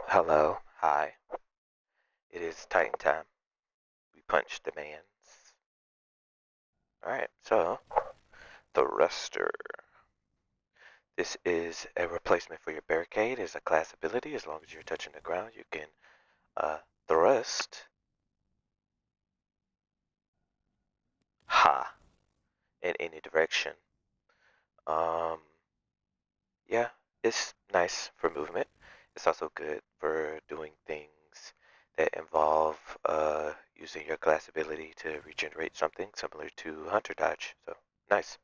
Hello, hi. It is Titan time. We punch demands. Alright, so, the Ruster. This is a replacement for your barricade. It's a class ability. As long as you're touching the ground, you can thrust ha in any direction. Um, yeah, it's nice for movement. It's also good for doing things that involve using your class ability to regenerate something similar to Hunter Dodge. So, nice.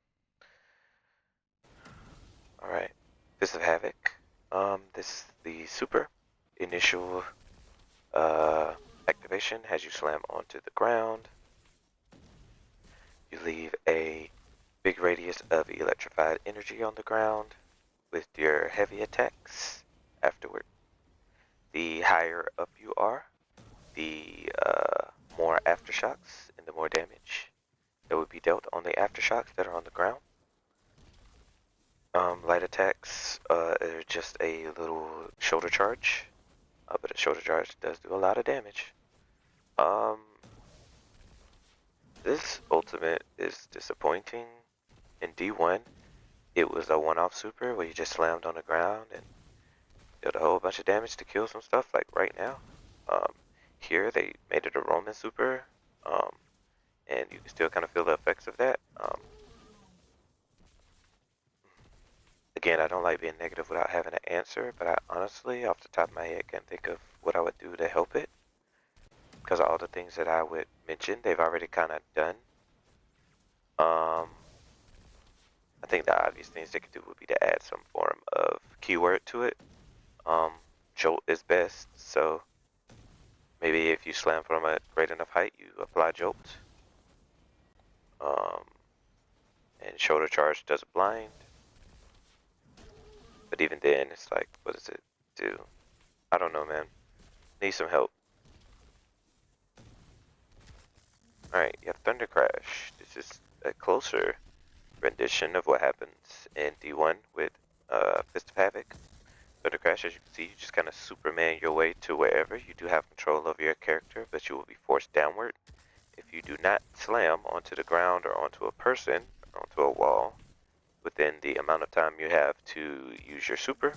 Alright, Fist of Havoc. This is the super initial uh, activation has you slam onto the ground. You leave a big radius of electrified energy on the ground with your heavy attacks afterward. The higher up you are, the more aftershocks and the more damage that would be dealt on the aftershocks that are on the ground. Light attacks are just a little shoulder charge, but a shoulder charge does do a lot of damage. Um, this ultimate is disappointing. In D1, it was a one-off super where you just slammed on the ground and did a whole bunch of damage to kill some stuff, like right now. Here, they made it a Roman super, and you can still kind of feel the effects of that. Again, I don't like being negative without having an answer, but I honestly, off the top of my head, can't think of what I would do to help it. Because all the things that I would mention, they've already kind of done. Um, I think the obvious things they could do would be to add some form of keyword to it. Jolt is best, so maybe if you slam from a great enough height, you apply jolt. Um, and shoulder charge does a blind. But even then, it's like, what does it do? I don't know, man. Need some help. Alright, you have Thunder Crash. This is a closer rendition of what happens in D1 with Fist of Havoc. Thunder Crash, as you can see, you just kind of Superman your way to wherever. You do have control over your character, but you will be forced downward. If you do not slam onto the ground or onto a person, or onto a wall, within the amount of time you have to use your super,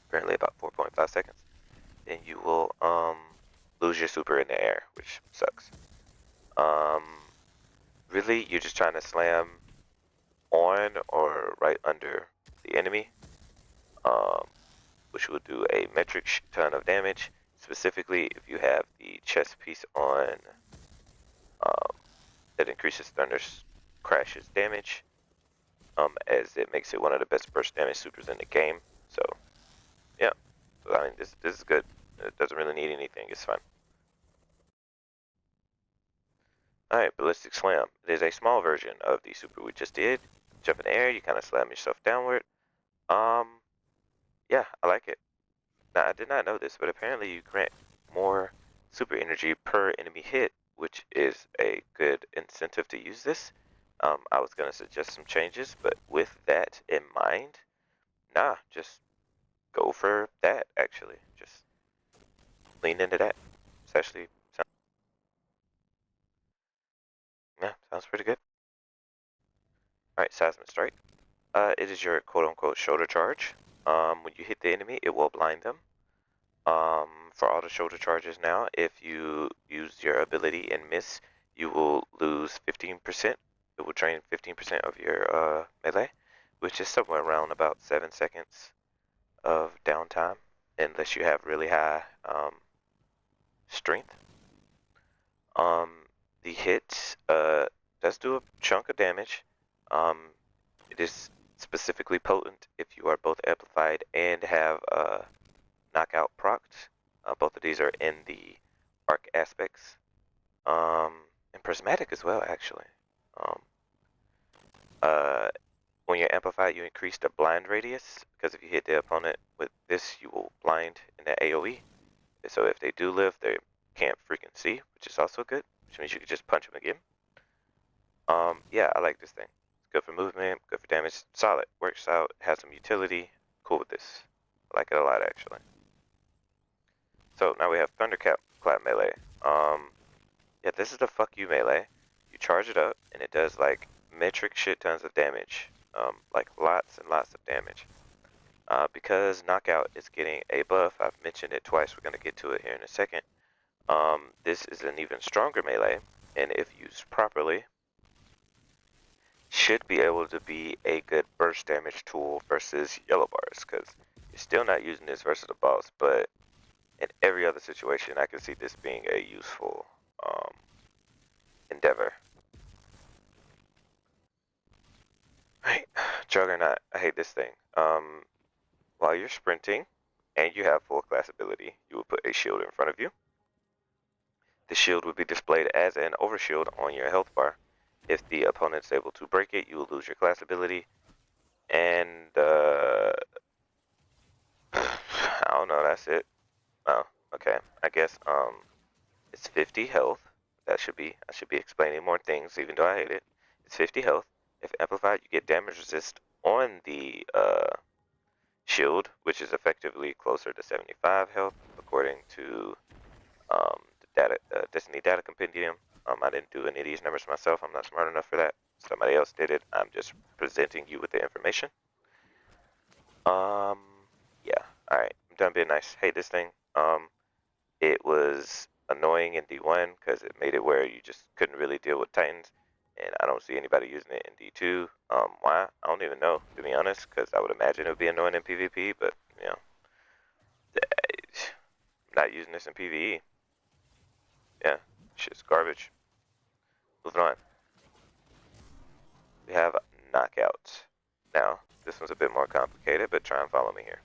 currently about 4.5 seconds, then you will lose your super in the air, which sucks. Um, really, you're just trying to slam on or right under the enemy, which will do a metric ton of damage. Specifically, if you have the chest piece on, that increases Thunder Crash's damage, as it makes it one of the best burst damage supers in the game. So, yeah. So, I mean, this is good. It doesn't really need anything. It's fine. Alright, Ballistic Slam. It is a small version of the super we just did. Jump in the air, you kind of slam yourself downward. Yeah, I like it. Now, I did not know this, but apparently you grant more super energy per enemy hit, which is a good incentive to use this. I was going to suggest some changes, but with that in mind, nah, just go for that, actually. Just lean into that. It's actually, yeah, sounds pretty good. Alright, Seismic Strike. It is your quote-unquote shoulder charge. When you hit the enemy, it will blind them. For all the shoulder charges now, if you use your ability and miss, you will lose 15%. It will drain 15% of your melee, which is somewhere around about 7 seconds of downtime, unless you have really high strength. The hit does do a chunk of damage. It is specifically potent if you are both amplified and have knockout procs. Both of these are in the arc aspects. And prismatic as well, actually. Um, uh, when you're amplified, you increase the blind radius, because if you hit the opponent with this, you will blind in the AoE. So if they do live, they can't freaking see, which is also good, which means you can just punch them again. Yeah, I like this thing. It's good for movement, good for damage, solid, works out, has some utility. Cool with this. I like it a lot, actually. So now we have Thunderclap melee. Yeah, this is the fuck you melee. You charge it up, and it does like metric shit tons of damage. Like lots and lots of damage. Because Knockout is getting a buff, I've mentioned it twice, we're gonna get to it here in a second. This is an even stronger melee, and if used properly, should be able to be a good burst damage tool versus yellow bars, because you're still not using this versus the boss, but in every other situation, I can see this being a useful endeavor. Right, Juggernaut, I hate this thing. While you're sprinting, and you have full class ability, you will put a shield in front of you. The shield will be displayed as an overshield on your health bar. If the opponent's able to break it, you will lose your class ability. And I don't know, that's it. Oh, okay. I guess it's 50 health. I should be explaining more things, even though I hate it. It's 50 health. If amplified, you get damage resist on the shield, which is effectively closer to 75 health, according to the Destiny Data Compendium. I didn't do any of these numbers myself. I'm not smart enough for that. Somebody else did it. I'm just presenting you with the information. Um, yeah. All right. I'm done being nice. Hate this thing. It was annoying in D1 because it made it where you just couldn't really deal with Titans, and I don't see anybody using it in D2. Why? I don't even know, to be honest, because I would imagine it would be annoying in PvP, but you know, I'm not using this in PvE. Yeah, shit's garbage. Moving on. We have Knockout. Now, this one's a bit more complicated, but try and follow me here.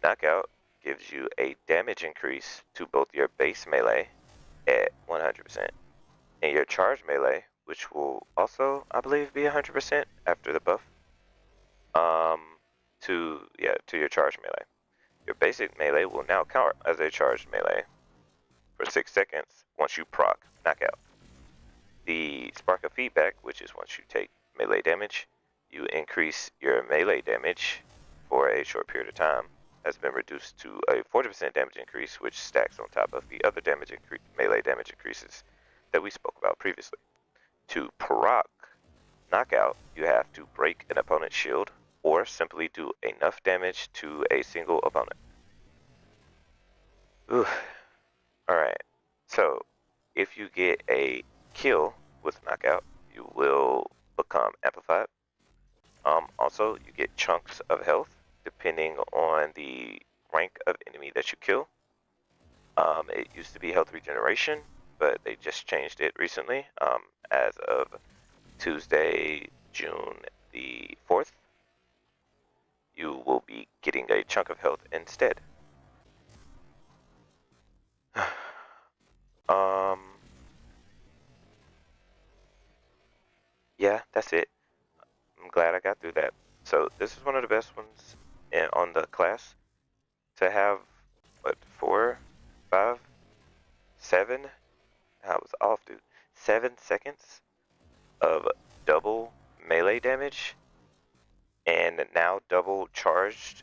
Knockout gives you a damage increase to both your base melee at 100% and your charge melee, which will also, I believe, be 100% after the buff, to your charge melee. Your basic melee will now count as a charged melee for 6 seconds once you proc Knockout. The Spark of Feedback, which is once you take melee damage, you increase your melee damage for a short period of time, has been reduced to a 40% damage increase, which stacks on top of the other melee damage increases that we spoke about previously. To proc Knockout, you have to break an opponent's shield or simply do enough damage to a single opponent. Ooh. Alright, so if you get a kill with Knockout, you will become amplified. Also, you get chunks of health depending on the rank of enemy that you kill. It used to be health regeneration, but they just changed it recently as of Tuesday, June the 4th. You will be getting a chunk of health instead. um, yeah, that's it. I'm glad I got through that. So this is one of the best ones on the class to have, what, 4, 5, 7? I was off, dude. 7 seconds of double melee damage and now double charged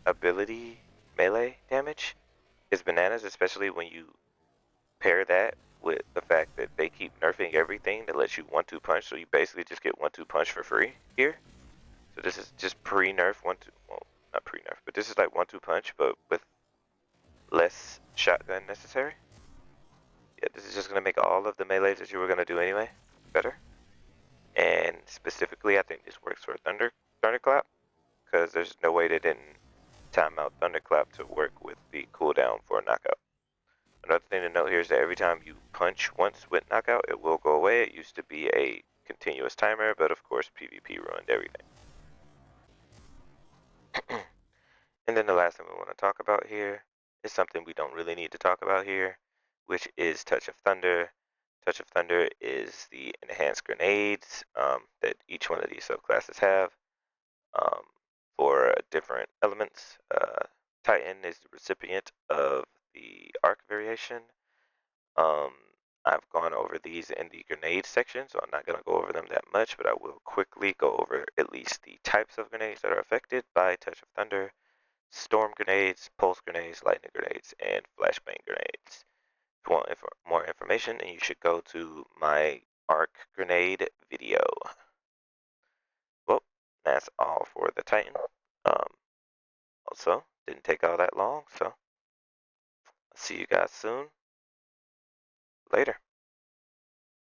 ability melee damage is bananas, especially when you pair that with the fact that they keep nerfing everything that lets you 1-2 punch, so you basically just get 1-2 punch for free here. So this is just pre-nerf 1-2, well, not pre-nerf, but this is like 1-2 punch, but with less shotgun necessary. Yeah, this is just gonna make all of the melees that you were gonna do anyway better. And specifically, I think this works for Thunderclap, because there's no way they didn't time out Thunderclap to work with the cooldown for a knockout. Another thing to note here is that every time you punch once with knockout, it will go away. It used to be a continuous timer, but of course PvP ruined everything. And then the last thing we want to talk about here is something we don't really need to talk about here, which is Touch of Thunder. Touch of Thunder is the enhanced grenades that each one of these subclasses have um, for different elements. Titan is the recipient of the arc variation. Um, I've gone over these in the grenade section, so I'm not going to go over them that much, but I will quickly go over at least the types of grenades that are affected by Touch of Thunder. storm grenades, pulse grenades, lightning grenades, and flashbang grenades. If you want more information, then you should go to my arc grenade video. Well, that's all for the Titan. Also, didn't take all that long, so I'll see you guys soon. Later.